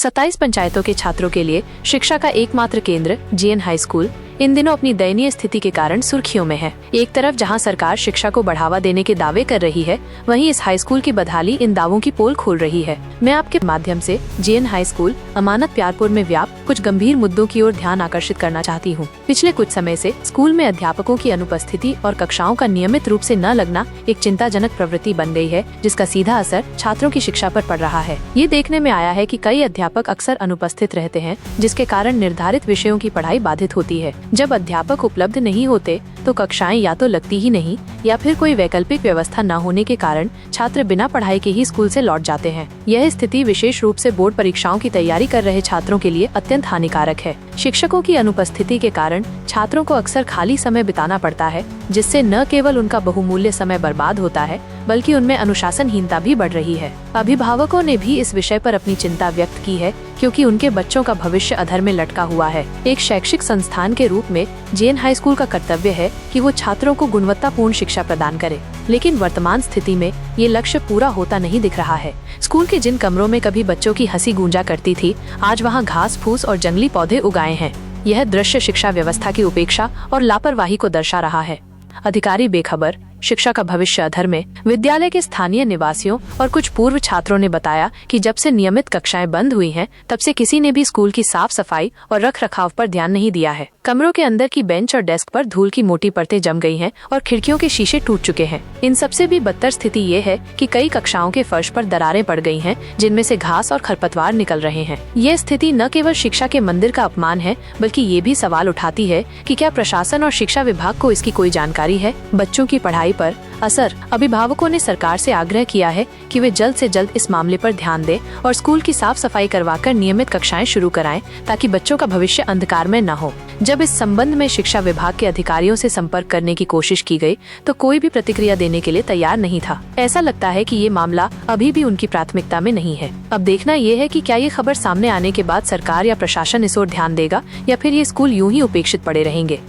27 पंचायतों के छात्रों के लिए शिक्षा का एकमात्र केंद्र जेएन हाई स्कूल इन दिनों अपनी दयनीय स्थिति के कारण सुर्खियों में है। एक तरफ जहां सरकार शिक्षा को बढ़ावा देने के दावे कर रही है, वहीं इस हाई स्कूल की बदहाली इन दावों की पोल खोल रही है। मैं आपके माध्यम से जेएन हाई स्कूल अमानत प्यारपुर में व्याप्त कुछ गंभीर मुद्दों की ओर ध्यान आकर्षित करना चाहती हूँ। पिछले कुछ समय से स्कूल में अध्यापकों की अनुपस्थिति और कक्षाओं का नियमित रूप से न लगना एक चिंताजनक प्रवृत्ति बन गई है, जिसका सीधा असर छात्रों की शिक्षा पर पड़ रहा है। ये देखने में आया है कि कई अध्यापक अक्सर अनुपस्थित रहते हैं, जिसके कारण निर्धारित विषयों की पढ़ाई बाधित होती है। जब अध्यापक उपलब्ध नहीं होते तो कक्षाएं या तो लगती ही नहीं या फिर कोई वैकल्पिक व्यवस्था न होने के कारण छात्र बिना पढ़ाई के ही स्कूल से लौट जाते हैं। यह स्थिति विशेष रूप से बोर्ड परीक्षाओं की तैयारी कर रहे छात्रों के लिए अत्यंत हानिकारक है। शिक्षकों की अनुपस्थिति के कारण छात्रों को अक्सर खाली समय बिताना पड़ता है, जिससे न केवल उनका बहुमूल्य समय बर्बाद होता है, बल्कि उनमें अनुशासनहीनता भी बढ़ रही है। अभिभावकों ने भी इस विषय पर अपनी चिंता व्यक्त की है, क्योंकि उनके बच्चों का भविष्य अधर में लटका हुआ है। एक शैक्षिक संस्थान के रूप में जेएन हाई स्कूल का कर्तव्य है कि वो छात्रों को गुणवत्तापूर्ण शिक्षा प्रदान करे, लेकिन वर्तमान स्थिति में ये लक्ष्य पूरा होता नहीं दिख रहा है। स्कूल के जिन कमरों में कभी बच्चों की हंसी गूंजा करती थी, आज वहाँ घास फूस और जंगली पौधे उगाए हैं। यह दृश्य शिक्षा व्यवस्था की उपेक्षा और लापरवाही को दर्शा रहा है। अधिकारी बेखबर, शिक्षा का भविष्य अधर में। विद्यालय के स्थानीय निवासियों और कुछ पूर्व छात्रों ने बताया कि जब से नियमित कक्षाएं बंद हुई हैं, तब से किसी ने भी स्कूल की साफ सफाई और रख रखाव पर ध्यान नहीं दिया है। कमरों के अंदर की बेंच और डेस्क पर धूल की मोटी परतें जम गई हैं और खिड़कियों के शीशे टूट चुके हैं। इन सबसे भी बदतर स्थिति ये है कि कई कक्षाओं के फर्श पर दरारें पड़ गई हैं, जिनमें से घास और खरपतवार निकल रहे हैं। ये स्थिति न केवल शिक्षा के मंदिर का अपमान है, बल्कि ये भी सवाल उठाती है कि क्या प्रशासन और शिक्षा विभाग को इसकी कोई जानकारी है। बच्चों की पढ़ाई पर असर। अभिभावकों ने सरकार से आग्रह किया है कि वे जल्द से जल्द इस मामले पर ध्यान दें और स्कूल की साफ सफाई करवाकर नियमित कक्षाएं शुरू कराएं, ताकि बच्चों का भविष्य अंधकार में न हो। जब इस संबंध में शिक्षा विभाग के अधिकारियों से संपर्क करने की कोशिश की गई, तो कोई भी प्रतिक्रिया देने के लिए तैयार नहीं था। ऐसा लगता है कि ये मामला अभी भी उनकी प्राथमिकता में नहीं है। अब देखना ये है कि क्या ये खबर सामने आने के बाद सरकार या प्रशासन इस ओर ध्यान देगा, या फिर ये स्कूल यूं ही उपेक्षित पड़े रहेंगे।